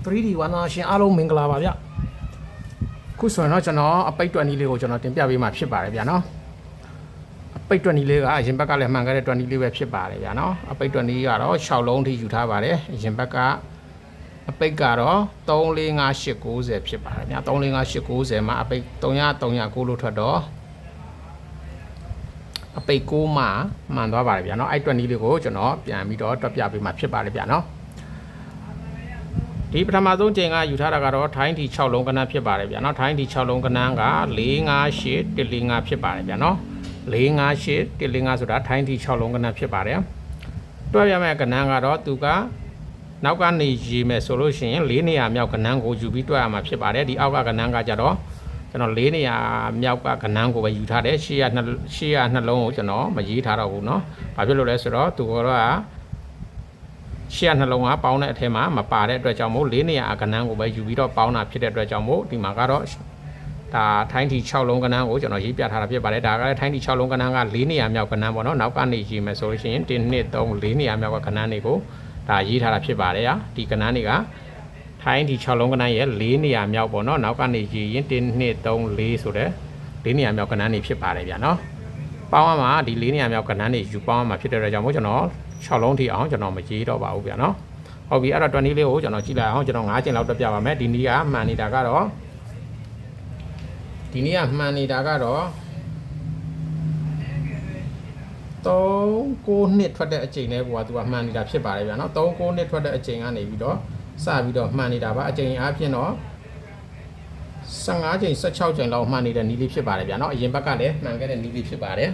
3D ဝါနာရှင်အားလုံးမင်္ဂလာပါဗျခုဆိုရင်တော့ကျွန်တော်အပိတ်တွက်နီးလေးကိုကျွန်တော်တင်ပြပေးမှာဖြစ်ပါတယ်ဗျာနော်အပိတ်တွက်နီးလေးကအရင်ဘက်ကလည်းမှန်ခဲ့တဲ့တွက်နီးလေးပဲဖြစ်ပါတယ်ဗျာနော်အပိတ်တွက်နီးကတော့6လုံးထိယူထားပါတယ်အရင်ဘက်ကအပိတ်ကတော့34590ဖြစ်ပါတယ်ဗျာ34590မှာအပိတ်300လို့ထွက်တော့အပိတ်6မှာမှန်သွားပါတယ်ဗျာနော်အဲ့တွက်နီးလေးကိုကျွန်တော်ပြန်ပြီးတော့တွက်ပြပေးမှာဖြစ်ပါတယ်ဗျာနော်ဒီပထမဆုံးချိန်ကယူထားတာကတော့ထိုင်းတီ6လုံးကနန်းဖြစ်ပါတယ်ဗျာနော်ထိုင်းတီ6လုံးကနန်းက458 145ဖြစ်ပါတယ်ဗျာနော်458 145ဆိုတာထိုင်းတီ6လုံးကနန်းဖြစ်ပါတယ်တွက်ရမယ့်ကနန်းကတော့သူကနောက်ကနေရေးမယ်ဆိုလို့ရှိရင်4နေရာမြောက်ကနန်းကိုယူပြီးတွက်ရမှာဖြစ်ပါတယ်ဒီအောက်ကကနန်းကကြတော့ကျွန်တော်4နေရာမြောက်ကကနန်းကိုပဲယူထားတယ်ရှေ့ကနှလုံးကိုကျွန်တော်မရေးထားတော့ဘူးเนาะဘာဖြစ်လို့လဲဆိုတော့သူကတော့ရှေ့နှလုံးကပေါင်းတဲ့အထက်မှာမပါတဲ့အတွက်ကြောင့်မို့4နေရာကနန်းကိုပဲယူပြီးတော့ပေါင်းတာဖြစ်တဲ့အတွက်ကြောင့်မို့ဒီမှာကတော့ဒါထိုင်းတီ6လုံးကနန်းကိုကျွန်တော်ရေးပြထားတာဖြစ်ပါတယ်ဒါကလည်းထိုင်းတီ6လုံးကနန်းက4နေရာမြောက်ကနန်းပေါ့နော်နောက်ကနေရေးမယ်ဆိုလို့ရှိရင်1 2 3 4နေရာမြောက်ကကနန်းတွေကိုဒါရေးထားတာဖြစ်ပါတယ်ဒီကနန်းတွေကထိုင်းတီ6လုံးကနန်းရဲ့4နေရာမြောက်ပေါ့နော်နောက်ကနေရေးရင်1 2 3 4ဆိုတဲ့4နေရာမြောက်ကနန်းတွေဖြစ်ပါတယ်ဗျာနော်ပေါင်းရမှာဒီ4နေရာမြောက်ကနန်းတွေယူပေါင်းရမှာဖြစ်တဲ့အတွက်ကြောင့်မို့ကျွန်တော်6လုံးထိအောင်ကျွန်တော်မရေးတော့ပါဘူးဗျာနော်ဟုတ်ပြီအဲ့တော့20လေးကိုကျွန်တော်ကြည့်လိုက်အောင်ကျွန်တော်9ကျင်လောက်တက်ပြပါမယ်ဒီနေ့ကမှန်နေတာကတော့3 9နှစ်ထွက်တဲ့အချိန်လေးကွာသူကမှန်နေတာဖြစ်ပါတယ်ဗျာနော်3 9နှစ်ထွက်တဲ့အချိန်ကနေပြီးတော့စပြီးတော့မှန်နေတာပါအချိန်အားဖြင့်တော့15ချိန်16ချိန်လောက်မှန်နေတဲ့နီးလေးဖြစ်ပါတယ်ဗျာနော်အရင်ဘက်ကလည်းမှန်ခဲ့တဲ့နီးလေးဖြစ်ပါတယ်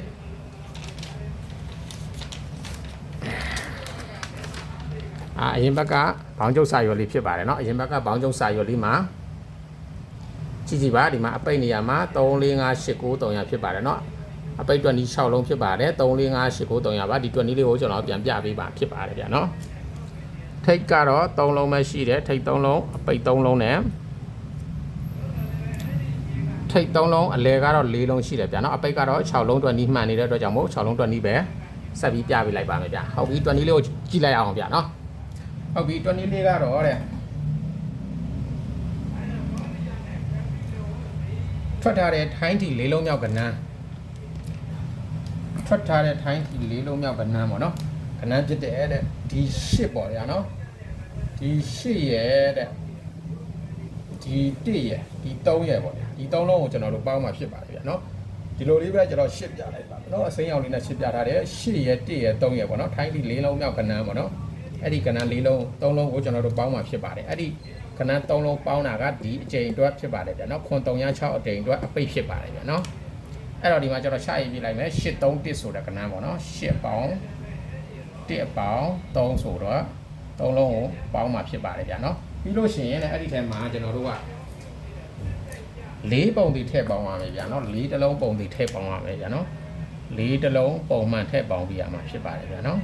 အရင်ဘက်ကဘောင်းကျုပ်စာရွက်လေးဖြစ်ပါတယ်เนาะအရင်ဘက်ကဘောင်းကျုပ်စာရွက်လေးမှာကြည့်ပါဒီမှာအပိတ်နေရာမှာ34589ဖြစ်ပါတယ်เนาะအပိတ်တွက်နီး6လုံးဖြစ်ပါတယ်34589ပါဒီတွက်နီးလေးကိုကျွန်တော်ပြန်ပြပေးပါဖြစ်ပါတယ်ဗျာเนาะထိတ်ကတော့3လုံးပဲရှိတယ်ထိတ်3လုံးအပိတ်3လုံးနဲ့ထိတ်3လုံးအလဲကတော့4လုံးရှိတယ်ဗျာเนาะအပိတ်ကတော့6လုံးတွက်နီးမှန်နေတဲ့အတွက်ကြောင့်မို့6လုံးတွက်နီးပဲဆက်ပြီးပြပေးလိုက်ပါမယ်ဗျာဟုတ်ပြီတွက်နီးလေးကိုကြည့်လိုက်အောင်ဗျာเนาะဟုတ်ပြီ20လေးကတော့တဲ့ထွက်ထားတဲ့ထိုင်းတီ၄လုံးမြောက်ကနန်းထွက်ထားတဲ့ထိုင်းတီ၄လုံးမြောက်ကနန်းပေါ့နော်ကနန်းဖြစ်တဲ့ဒီ8ပေါ့ဗျာနော်ဒီ8ရဲ့တဲ့ဒီ1ရဲ့ဒီ3ရဲ့ပေါ့ဗျာဒီ3လုံးကိုကျွန်တော်တို့ပေါင်းမှာဖြစ်ပါတယ်ဗျာနော်ဒီလိုလေးပဲကျွန်တော်8ပြလိုက်ပါနော်အစိမ်းရောင်လေးနဲ့8ပြထားတယ်8ရဲ့1ရဲ့3ရဲ့ပေါ့နော်ထိုင်းတီ၄လုံးမြောက်ကနန်းပေါ့နော်အဲ့ဒီကနန်း4လုံး3လုံးကိုကျွန်တော်တို့ပေါင်းမှာဖြစ်ပါတယ်အဲ့ဒီကနန်း3လုံးပေါင်းတာကဒီအချိန်အတွက်ဖြစ်ပါတယ်ဗျာနော်ခွန်306အချိန်အတွက်အပိတ်ဖြစ်ပါတယ်ဗျာနော်အဲ့တော့ဒီမှာကျွန်တော်ရှာရေးပြလိုက်မယ်831ဆိုတဲ့ကနန်းပေါ့နော်8ပေါင်း1ပေါင်း3ဆိုတော့3လုံးကိုပေါင်းမှာဖြစ်ပါတယ်ဗျာနော်ပြီးလို့ရှိရင်လည်းအဲ့ဒီထဲမှာကျွန်တော်တို့က4ပုံတွေထည့်ပေါင်းရမယ်ဗျာနော်4တလုံးပုံတွေထည့်ပေါင်းရမယ်ဗျာနော်4တလုံးပုံမှန်ထည့်ပေါင်းပြရမှာဖြစ်ပါတယ်ဗျာနော်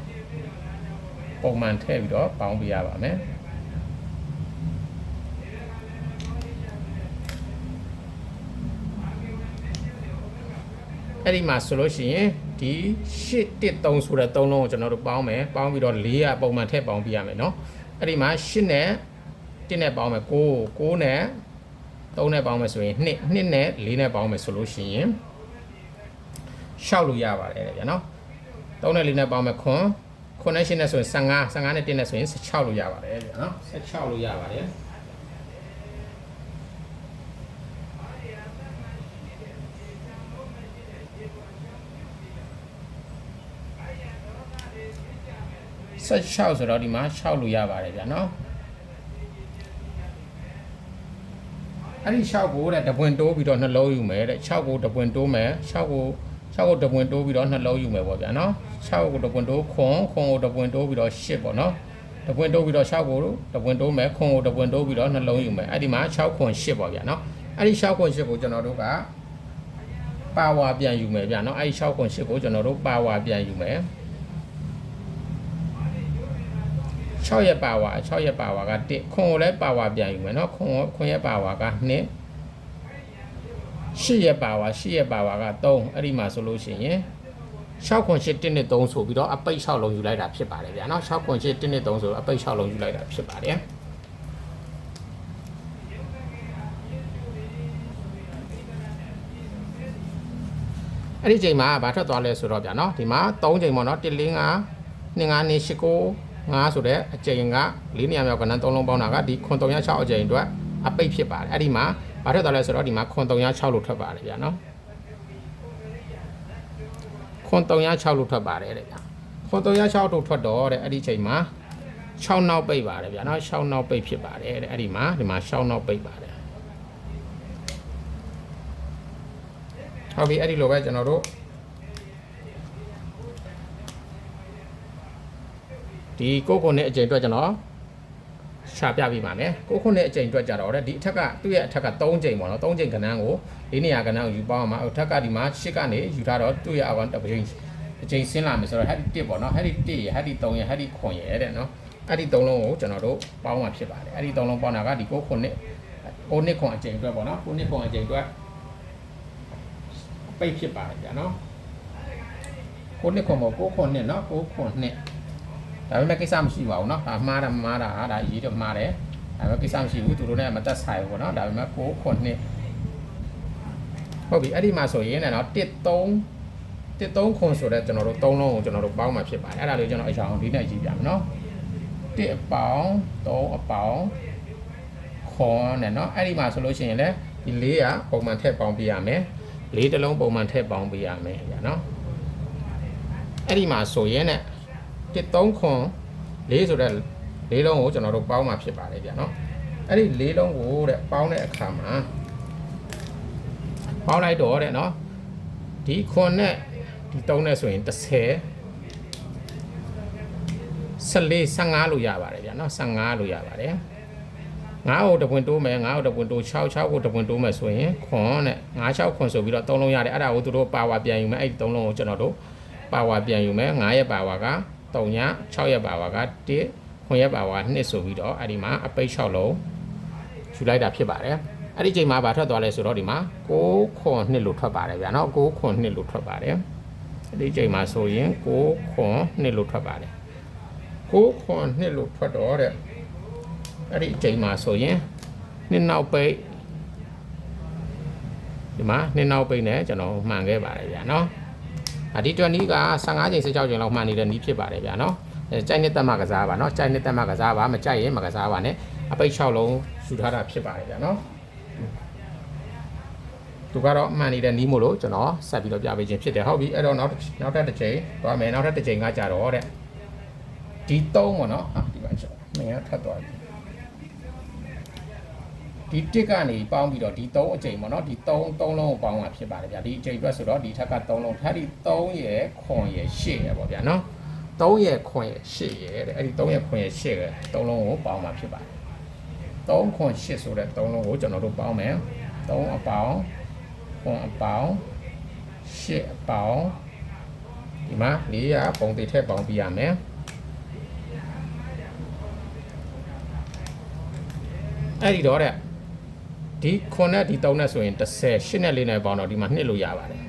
ပုံမှန်ထည့်ပြီးတော့ပေါင်းပြရပါမယ်အဲ့ဒီမှာဆိုလို့ရှိရင်ဒီ813ဆိုတဲ့3လုံးကိုကျွန်တော်တို့ပေါင်းမယ်ပေါင်းပြီးတော့4ကပုံမှန်ထည့်ပေါင်းပြရမယ်เนาะအဲ့ဒီမှာ8နဲ့1နဲ့ပေါင်းမယ်9နဲ့3နဲ့ပေါင်းမယ်ဆိုရင်2နဲ့4နဲ့ပေါင်းမယ်ဆိုလို့ရှိရင်ရှောက်လို့ရပါတယ်ဗျာเนาะ3နဲ့4နဲ့ပေါင်းမယ်9နဲ့8နဲ့ဆိုရင်15နဲ့1နဲ့ဆိုရင်16လို့ရပါတယ်ဗျာနော်16လို့ရပါတယ်16ဆိုတော့ဒီမှာ6လို့ရပါတယ်ဗျာနော်အဲ့ဒီ6ကိုတဲ့တပွင့်တိုးပြီးတော့နှလုံးယူမယ်တဲ့6ကိုတပွင့်တိုးမယ်6ကိုတပွင့်တိုးပြီးတော့နှလုံးယူမယ်ပေါ့ဗျာနော်6ကိုတပွင့်တိုးခွန်ကိုတပွင့်တိုးပြီးတော့8ပေါ့နော်တပွင့်တိုးပြီးတော့6ကိုတပွင့်တိုးမယ်ခွန်ကိုတပွင့်တိုးပြီးတော့နှလုံးယူမယ်အဲ့ဒီမှာ6ခွန်8ပေါ့ဗျာနော်အဲ့ဒီ6ခွန်8ကိုကျွန်တော်တို့ကပါဝါပြန်ယူမယ်ဗျာနော်အဲ့ဒီ6ခွန်8ကိုကျွန်တော်တို့ပါဝါပြန်ယူမယ်6ရဲ့ပါဝါက1ခွန်ကိုလည်းပါဝါပြန်ယူမယ်နော်ခွန်ရဲ့ပါဝါက2 8ရဲ့ပါဝါက3အဲ့ဒီမှာဆိုလို့ရှိရင်6ခွန်8 1နဲ့3ဆိုပြီးတော့အပိတ်6လုံးယူလိုက်တာဖြစ်ပါတယ်ဗျာနော်6ခွန်8 1နဲ့3ဆိုတော့အပိတ်6လုံးယူလိုက်တာဖြစ်ပါတယ် အဲ့ဒီချိန်မှာဘာထွက်သွားလဲဆိုတော့ဗျာနော်ဒီမှာ3ချိန်ပေါ့နော်1 4 5 2 5 2 8 9 5ဆိုတဲ့အချိန်က4နေရာမြောက်ကဏ္ဍ3လုံးပေါင်းတာကဒီခွန်306အချိန်အတွက်အပိတ်ဖြစ်ပါတယ်အဲ့ဒီမှာဘာထွက်သွားလဲဆိုတော့ဒီမှာခွန်306လို့ထွက်ပါတယ်ဗျာနော်ခွန်306လို့ထွက်ပါတယ်တဲ့ဗျာခွန်306လို့ထွက်တော့တဲ့အဲ့ဒီချိန်မှာ6နောက်ပိတ်ပါတယ်ဗျာနော်6နောက်ပိတ်ဖြစ်ပါတယ်တဲ့အဲ့ဒီမှာဒီမှာ6နောက်ပိတ်ပါတယ်ဟုတ်ပြီအဲ့ဒီလိုပဲကျွန်တော်တို့ဒီကိုခုနှစ်အချိန်အတွက်ကျွန်တော်ရှာပြပေးပါမယ်ကိုခုနှစ်အချိန်အတွက်ကြတော့ဒီအထက်ကသူ့ရဲ့အထက်က3ချိန်ပေါ့နော်3ချိန်ကဏ္ဍကို၄နေရာကဏ္ဍကိုယူပေါင်းအောင်မှာအထက်ကဒီမှာ8ကနေယူထားတော့သူ့ရဲ့အောက်တစ်ချိန်အချိန်ဆင်းလာမယ်ဆိုတော့ဟဲ့ဒီ1ပေါ့နော်ဟဲ့ဒီ1ရဟဲ့ဒီ3ရဟဲ့ဒီ9ရတဲ့နော်အဲ့ဒီ3လုံးကိုကျွန်တော်တို့ပေါင်းမှာဖြစ်ပါတယ်အဲ့ဒီ3လုံးပေါင်းတာကဒီကိုခုနှစ်9နှစ်ခွန်အချိန်အတွက်ပေါ့နော်9နှစ်ခွန်အချိန်အတွက်ပိတ်ဖြစ်ပါတယ်ဗျာနော်9နှစ်ခွန်ပေါ့9ခွန်နှစ်နော်9ခွန်နှစ်ဒါပေမဲ့ကိစ္စမရှိပါဘူးเนาะဒါမှားတာဒါရေးတော့မှားတယ်ဒါပေမဲ့ကိစ္စမရှိဘူးသူတို့နဲ့မသက်ဆိုင်ဘူးပေါ့เนาะဒါပေမဲ့6ခွန်နှစ်ဟုတ်ပြီအဲ့ဒီမှာဆိုရင်လည်းเนาะ13ခွန်ဆိုတဲ့ကျွန်တော်တို့3လုံးကိုကျွန်တော်တို့ပေါင်းမှာဖြစ်ပါတယ်အဲ့ဒါလေးကျွန်တော်အရောင်ဒီနဲ့ရေးပြမယ်เนาะ1အပေါင်း3အပေါင်းခွန်နဲ့เนาะအဲ့ဒီမှာဆိုလို့ရှိရင်လည်းဒီ4ကပုံမှန်ထည့်ပေါင်းပြရမယ်4တစ်လုံးပုံမှန်ထည့်ပေါင်းပြရမယ်ဗျာเนาะအဲ့ဒီမှာဆိုရင်လည်း3ခွန်4ဆိုတဲ့4လုံးကိုကျွန်တော်တို့ပေါင်းမှာဖြစ်ပါတယ်ဗျာနော်အဲ့ဒီ4လုံးကိုတဲ့ပေါင်းတဲ့အခါမှာပေါင်းလိုက်တော့တဲ့နော်ဒီခွန်နဲ့ဒီ3နဲ့ဆိုရင်30 14 15လို့ရပါတယ်ဗျာနော်15လို့ရပါတယ်9ကိုတပွင့်တိုးမယ်9ကိုတပွင့်တိုး6ကိုတပွင့်တိုးမယ်ဆိုရင်ခွန်နဲ့96ခွန်ဆိုပြီးတော့3လုံးရတယ်အဲ့ဒါကိုသူတို့ပါဝါပြန်ယူမယ်အဲ့ဒီ3လုံးကိုကျွန်တော်တို့ပါဝါပြန်ယူမယ်9ရဲ့ပါဝါက3ည6ရက်ပါဝါက1ခွန်ရက်ပါဝါ2ဆိုပြီးတော့အဲ့ဒီမှာအပိတ်6လုံးယူလိုက်တာဖြစ်ပါတယ်အဲ့ဒီချိန်မှာဘာထွက်သွားလဲဆိုတော့ဒီမှာ6ခွန်2လို့ထွက်ပါတယ်ဗျာနော်6ခွန်2လို့ထွက်ပါတယ်အဲ့ဒီချိန်မှာဆိုရင်6ခွန်2လို့ထွက်ပါတယ်6ခွန်2လို့ထွက်တော့တဲ့အဲ့ဒီချိန်မှာဆိုရင်2နောက်ပိတ်ဒီမှာ2နောက်ပိတ်နဲ့ကျွန်တော်မှန်ခဲ့ပါတယ်ဗျာနော်ဒီတွက်နီးက15ချိန်16ချိန်လောက်မှန်နေတဲ့နီးဖြစ်ပါတယ်ဗျာနော်ကြိုက်နှစ်တက်မှကစားပါနော်ကြိုက်နှစ်တက်မှကစားပါမကြိုက်ရင်မကစားပါနဲ့အပိတ်6လုံးယူထားတာဖြစ်ပါတယ်ဗျာနော်သူကတော့မှန်နေတဲ့နီးမို့လို့ကျွန်တော်ဆက်ပြီးတော့ပြပေးခြင်းဖြစ်တယ်ဟုတ်ပြီအဲ့တော့နောက်ထပ်တစ်ချိန်သွားမယ်နောက်ထပ်တစ်ချိန်ကကြတော့တဲ့ဒီ3ပေါ့နော်ဒီပါချက်မင်းကထပ်သွားပြီဒီ1ကနေပေါင်းပြီးတော့ဒီ3အချိန်ပေါ့နော်ဒီ3လုံးကိုပေါင်းတာဖြစ်ပါတယ်ဗျာဒီအချိန်အတွက်ဆိုတော့ဒီထက်က3လုံးထပ်ဒီ3ရဲ့ခွန်ရဲ့8ရဲ့ပေါ့ဗျာနော်3ရဲ့ခွန်ရဲ့8ရဲ့တဲ့အဲ့ဒီ3ရဲ့ခွန်ရဲ့8ရဲ့3လုံးကိုပေါင်းမှာဖြစ်ပါတယ်3ခွန်8ဆိုတဲ့3လုံးကိုကျွန်တော်တို့ပေါင်းမယ်3အပေါင်းခွန်အပေါင်း8အပေါင်းဒီမှာ400ပုံသေးထည့်ပေါင်းပြရမယ်အဲ့ဒီတော့တဲ့ဒီခွန်နဲ့ဒီ3နဲ့ဆိုရင်30 8နဲ့4နဲ့ပေါင်းတော့ဒီမှာ2လို့ရပါတယ်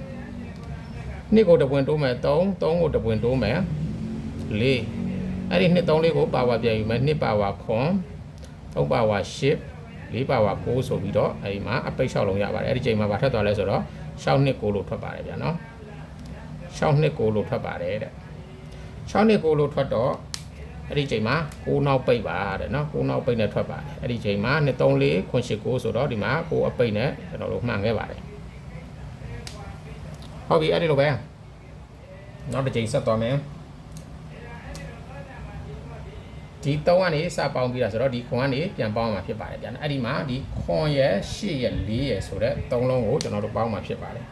2ကိုတပွင့်တိုးမယ်3ကိုတပွင့်တိုးမယ်4အဲ့ဒီ2 3 4ကိုပါဝါပြန်ယူမယ်2ပါဝါခွန်3ပါဝါ8 4ပါဝါ9ဆိုပြီးတော့အဲ့ဒီမှာအပိတ်6လုံးရပါတယ်အဲ့ဒီချိန်မှာဘာထွက်သွားလဲဆိုတော့6 2 9လို့ထွက်ပါတယ်ဗျာနော်6 2 9လို့ထွက်ပါတယ်တဲ့6 2 9လို့ထွက်တော့အဲ့ဒီချိန်မှာ9နောက်ပိတ်ပါတဲ့နော်9နောက်ပိတ်နဲ့ထွက်ပါတယ်အဲ့ဒီချိန်မှာ2 3 4ခွန်8 9ဆိုတော့ဒီမှာ9အပိတ်နဲ့ကျွန်တော်တို့မှန်ခဲ့ပါတယ်ဟုတ်ပြီအဲ့ဒီလိုပဲနောက်တစ်ချိန်ဆက်သွားမယ်ဒီ3ကနေစပေါင်းပြီးတာဆိုတော့ဒီခွန်ကနေပြန်ပေါင်းမှာဖြစ်ပါတယ်ဗျာအဲ့ဒီမှာဒီခွန်ရဲ့8ရဲ့4ရဲ့ဆိုတဲ့3လုံးကိုကျွန်တော်တို့ပေါင်းမှာဖြစ်ပါတယ်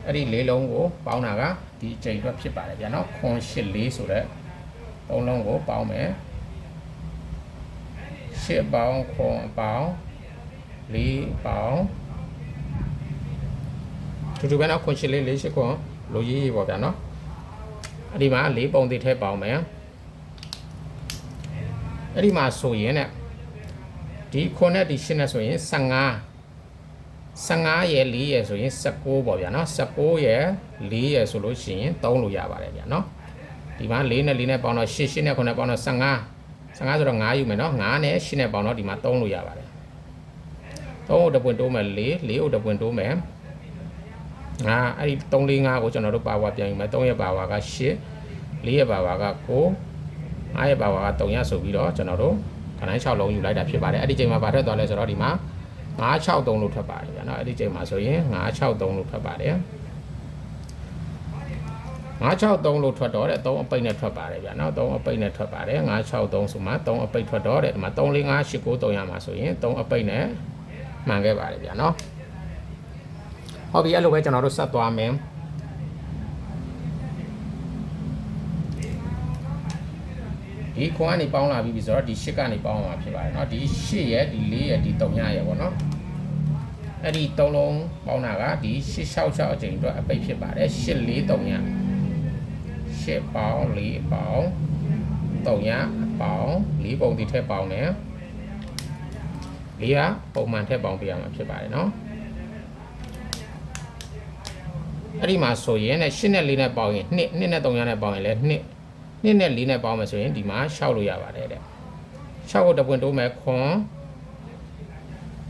အဲ့ဒီ4လုံးကိုပေါင်းတာကဒီအချိန်အတွက်ဖြစ်ပါတယ်ဗျာနော်ခွန်8 4ဆိုတဲ့3လုံးကိုပေါင်းမယ်8ပေါင်းခွန်ပေါင်း4ပေါင်းတူပဲနော်ခွန်8 4 4 8ခွန်လိုရေးပေါ့ဗျာနော်အဲ့ဒီမှာ4ပုံသေးထည့်ပေါင်းမယ်အဲ့ဒီမှာဆိုရင်ねဒီခွန်နဲ့ဒီ8နဲ့ဆိုရင်15ရဲ့4ရဲ့ဆိုရင်19ပေါ့ဗျာနော်19ရဲ့4ရဲ့ဆိုလို့ရှိရင်3လို့ရပါတယ်ဗျာနော်ဒီမှာ4နဲ့4နဲ့ပေါင်းတော့8 8နဲ့9နဲ့ပေါင်းတော့15ဆိုတော့5ယူမယ်နော်5နဲ့8နဲ့ပေါင်းတော့ဒီမှာ3လို့ရပါတယ်3ကိုတပွင့်တိုးမယ်4ကိုတပွင့်တိုးမယ် ငါအဲ့ဒီ3 4 5ကိုကျွန်တော်တို့ပါဝါပြန်ယူမယ်3ရဲ့ပါဝါက8 4ရဲ့ပါဝါက9 5ရဲ့ပါဝါက3ရဆိုပြီးတော့ကျွန်တော်တို့ခဏ6လုံးယူလိုက်တာဖြစ်ပါတယ်အဲ့ဒီချိန်မှာဘာထွက်သွားလဲဆိုတော့ဒီမှာ963လို့ထွက်ပါတယ်ဗျာနော်အဲ့ဒီချိန်မှာဆိုရင်963လို့ထွက်ပါတယ်963လို့ထွက်တော့တဲ့3အပိတ်နဲ့ထွက်ပါတယ်ဗျာနော်3အပိတ်နဲ့ထွက်ပါတယ်963ဆိုမှ3အပိတ်ထွက်တော့တဲ့ဒီမှာ3 4 5 8 9 3ရမှာဆိုရင်3အပိတ်နဲ့မှန်ခဲ့ပါတယ်ဗျာနော်ဟုတ်ပြီအဲ့လိုပဲကျွန်တော်တို့ဆက်သွားမယ်ဒီခွန်ကနေပေါင်းလာပြီဆိုတော့ဒီ8ကနေပေါင်းမှာဖြစ်ပါတယ်เนาะဒီ8ရဲ့ဒီ4ရဲ့ဒီ3ရဲ့ပေါ့เนาะအဲ့ဒီ3လုံးပေါင်းတာကဒီ866အချိန်အတွက်အပိတ်ဖြစ်ပါတယ်8 4 3ရ8ပေါင်း4ပေါင်း3ရပေါင်း4ပုံဒီထက်ပေါင်းတယ်4ကပုံမှန်ထက်ပေါင်းပြရမှာဖြစ်ပါတယ်เนาะအဲ့ဒီမှာဆိုရင်နဲ့8နဲ့4နဲ့ပေါင်းရင်2နဲ့3ရနဲ့ပေါင်းရင်လည်း2နဲ့4နဲ့ပေါင်းမယ်ဆိုရင်ဒီမှာ6လို့ရပါတယ်တဲ့6ကိုတပွင့်တိုးမယ်ခွန်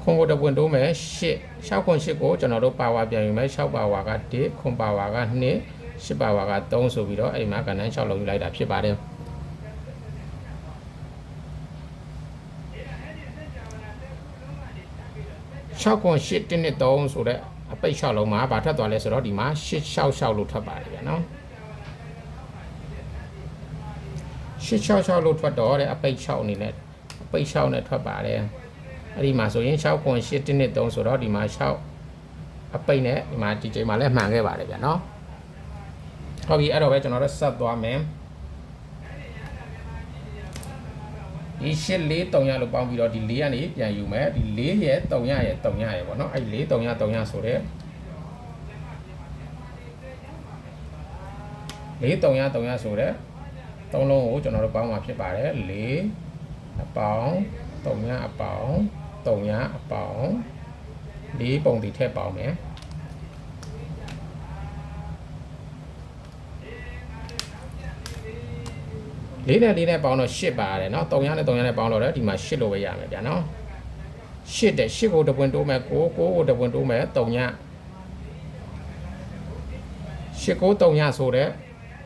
ကိုတပွင့်တိုးမယ်8 6ခွန်8ကိုကျွန်တော်တို့ပါဝါပြန်ယူမယ်6ပါဝါက1ခွန်ပါဝါက2 8ပါဝါက3ဆိုပြီးတော့အဲ့ဒီမှာကဏ္ဍ6လုံးယူလိုက်တာဖြစ်ပါတယ်6ခွန်8 1နဲ့3ဆိုတဲ့အပိတ်6လုံးမှာဘာထွက်သွားလဲဆိုတော့ဒီမှာ866လို့ထွက်ပါတယ်ဗျာနော်866လို့ထွက်တော့တဲ့အပိတ်6အနေနဲ့အပိတ်6နဲ့ထွက်ပါတယ်အဲ့ဒီမှာဆိုရင်6ခွန်8 1နဲ့3ဆိုတော့ဒီမှာ6အပိတ်နဲ့ဒီမှာဒီချိန်မှာလည်းမှန်ခဲ့ပါတယ်ဗျာနော်ဟုတ်ပြီအဲ့တော့ပဲကျွန်တော်တို့ဆက်သွားမယ်ဒီ8 4 3ရလို့ပေါင်းပြီးတော့ဒီ4ကနေပြန်ယူမယ်ဒီ4ရဲ့3ရရဲ့3ရရဲ့ပေါ့နော်အဲ့4 3ရ3ရဆိုတဲ့4 3ရ3ရဆိုတဲ့3လုံးကိုကျွန်တော်တို့ပေါင်းမှာဖြစ်ပါတယ်4အပေါင်း3ရအပေါင်း3ရအပေါင်း4ပုံဒီထက်ပေါင်းမယ်4နဲ့4နဲ့ပေါင်းတော့8ပါတယ်เนาะ3ရနဲ့3ရနဲ့ပေါင်းတော့ဒီမှာ8လို့ပဲရမယ်ဗျာเนาะ8တဲ့8ကိုတပွင့်တိုးမယ်9ကိုတပွင့်တိုးမယ်3ရ8ကို3ရဆိုတဲ့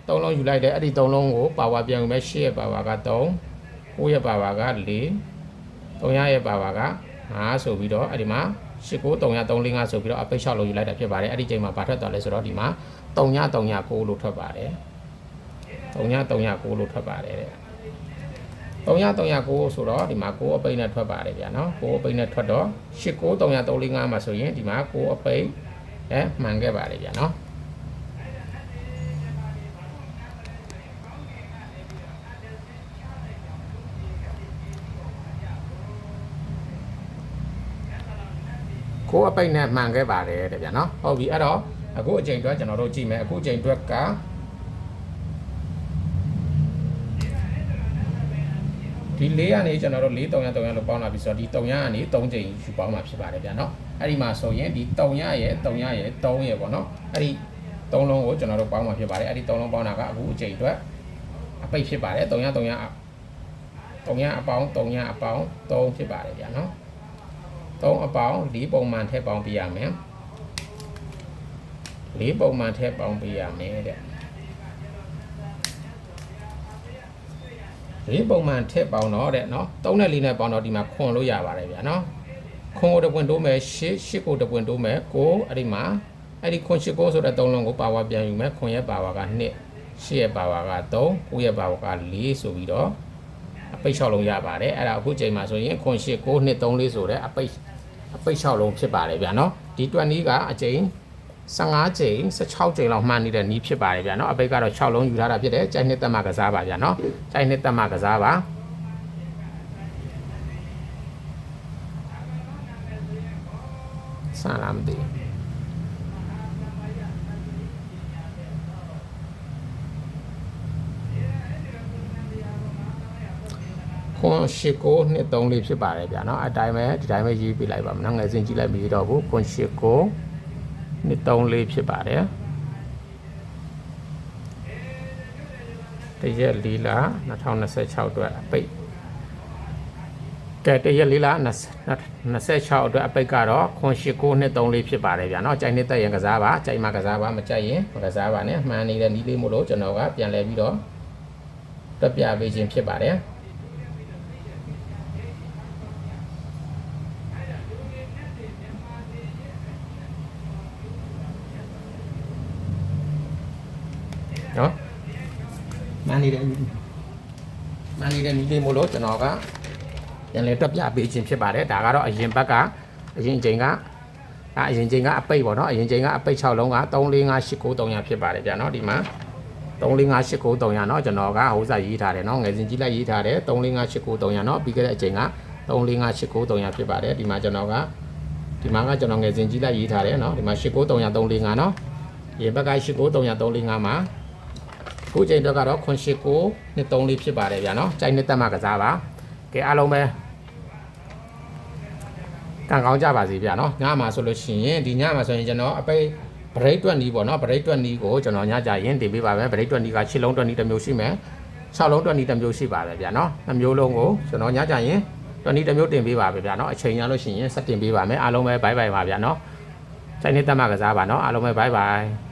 3လုံးယူလိုက်တယ်အဲ့ဒီ3လုံးကိုပါဝါပြန်ယူမယ်8ရဲ့ပါဝါက3 9ရဲ့ပါဝါက4 3ရရဲ့ပါဝါက5ဆိုပြီးတော့အဲ့ဒီမှာ8 9 3ရ3 4 5ဆိုပြီးတော့အပိတ်6လုံးယူလိုက်တာဖြစ်ပါတယ်အဲ့ဒီချိန်မှာဘာထွက်သွားလဲဆိုတော့ဒီမှာ3ရ3ရ9လို့ထွက်ပါတယ်3ရ3ရ9လို့ထွက်ပါတယ်တဲ့3ရ3ရ9ဆိုတော့ဒီမှာ9အပိတ်နဲ့ထွက်ပါတယ်ဗျာနော်9အပိတ်နဲ့ထွက်တော့8 9 3ရ3 4 5မှာဆိုရင်ဒီမှာ9အပိတ်မှန်ခဲ့ပါတယ်ဗျာနော်ကိုအပိတ်နဲ့မှန်ခဲ့ပါတယ်တဲ့ဗျာနော်ဟုတ်ပြီအဲ့တော့အခုအချိန်အတွက်ကျွန်တော်တို့ကြည့်မယ်အခုအချိန်အတွက်ကဒီ4ကနေကျွန်တော်တို့4 3ရ3ရလို့ပေါင်းလာပြီဆိုတော့ဒီ3ရကနေ3ချိန်ယူပေါင်းမှာဖြစ်ပါတယ်ဗျာနော်အဲ့ဒီမှာဆိုရင်ဒီ3ရရဲ့3ရရဲ့3ရပေါ့နော်အဲ့ဒီ3လုံးကိုကျွန်တော်တို့ပေါင်းမှာဖြစ်ပါတယ်အဲ့ဒီ3လုံးပေါင်းတာကအခုအချိန်အတွက်အပိတ်ဖြစ်ပါတယ်3ရ3ရ3ရအပေါင်း3ရအပေါင်း3ဖြစ်ပါတယ်ဗျာနော်3အပေါင်း4ပုံမှန်ထည့်ပေါင်းပြရမယ်4ပုံမှန်ထည့်ပေါင်းပြရမယ်တဲ့4ပုံမှန်ထည့်ပေါင်းတော့တဲ့နော်3နဲ့4နဲ့ပေါင်းတော့ဒီမှာခွန်လို့ရပါတယ်ဗျာနော်ခွန်ကိုတပွင့်တိုးမယ်8ကိုတပွင့်တိုးမယ်9အဲ့ဒီမှာအဲ့ဒီခွန်8ကိုဆိုတဲ့3လုံးကိုပါဝါပြန်ယူမယ်ခွန်ရဲ့ပါဝါက2 8ရဲ့ပါဝါက3 9ရဲ့ပါဝါက4ဆိုပြီးတော့အပိတ်6လုံးရပါတယ်အဲ့ဒါအခုချိန်မှာဆိုရင်ခွန်8 9 2 3 4ဆိုတဲ့အပိတ်6လုံးဖြစ်ပါတယ်ဗျာနော်ဒီ20ကအချိန်15ချိန်16ချိန်လောက်မှန်းနေတဲ့နီးဖြစ်ပါတယ်ဗျာနော်အပိတ်ကတော့6လုံးယူထားတာဖြစ်တယ်ကြိုက်နှစ်သက်မှကစားပါဗျာနော်ကြိုက်နှစ်သက်မှကစားပါစလာမ်ဒီခွန်8 9 2 3 4ဖြစ်ပါတယ်ဗျာနော်အတိုင်းပဲဒီတိုင်းပဲရေးပြလိုက်ပါမယ်နော်ငယ်စဉ်ကြည့်လိုက်ပြီးတော့ဘူးခွန်8 9 2 3 4ဖြစ်ပါတယ်တရက်4လ2026အတွက်အပိတ် ကဲတရက်လေးလား26အတွက်အပိတ်ကတော့98923ဖြစ်ပါတယ်ဗျာเนาะကြိုက်နေတဲ့ရင်ကစားပါကြိုက်မှကစားပါမကြိုက်ရင်မကစားပါနဲ့မှန်နေတဲ့နီးလေးမို့လို့ကျွန်တော်ကပြန်လဲပြီးတော့တက်ပြပေးခြင်းဖြစ်ပါတယ်เนาะမှန်နေတဲ့နီးလေးမို့လို့ကျွန်တော်ကပြန်လဲတက်ပြပေးခြင်းဖြစ်ပါတယ်ဒါကတော့အရင်ဘက်ကအရင်ချိန်ကအရင်ချိန်ကအပိတ်ပေါ့เนาะအရင်ချိန်ကအပိတ်6လုံးက34589ဖြစ်ပါတယ်ဗျာเนาะဒီမှာ34589เนาะကျွန်တော်ကဟိုစားရေးထားတယ်เนาะငယ်စဉ်ကြီးလိုက်ရေးထားတယ်34589เนาะပြီးခဲ့တဲ့အချိန်က34589ဖြစ်ပါတယ်ဒီမှာကျွန်တော်ကကျွန်တော်ငယ်စဉ်ကြီးလိုက်ရေးထားတယ်เนาะဒီမှာ89345เนาะရင်ဘက်က89345မှာခုချိန်တော့ကတော့98923ဖြစ်ပါတယ်ဗျာเนาะကြိုက်နှစ်သက်မှကစားပါကဲအားလုံးပဲကံကောင်းကြပါစေဗျာเนาะညမှာဆိုလို့ရှိရင်ဒီညမှာဆိုရင်ကျွန်တော်အပိတ် break 20နီးပေါ့เนาะ break 20နီးကိုကျွန်တော်ညကြရင်တင်ပေးပါမယ် break 20နီးက6လုံး20တစ်မျိုးရှိမယ်6လုံး20တစ်မျိုးရှိပါတယ်ဗျာเนาะနှမျိုးလုံးကိုကျွန်တော်ညကြရင်20တစ်မျိုးတင်ပေးပါပဲဗျာเนาะအချိန်ရလို့ရှိရင်ဆက်တင်ပေးပါမယ်အားလုံးပဲ bye bye ပါဗျာเนาะစိုက်နေတက်မှကစားပါเนาะအားလုံးပဲ bye bye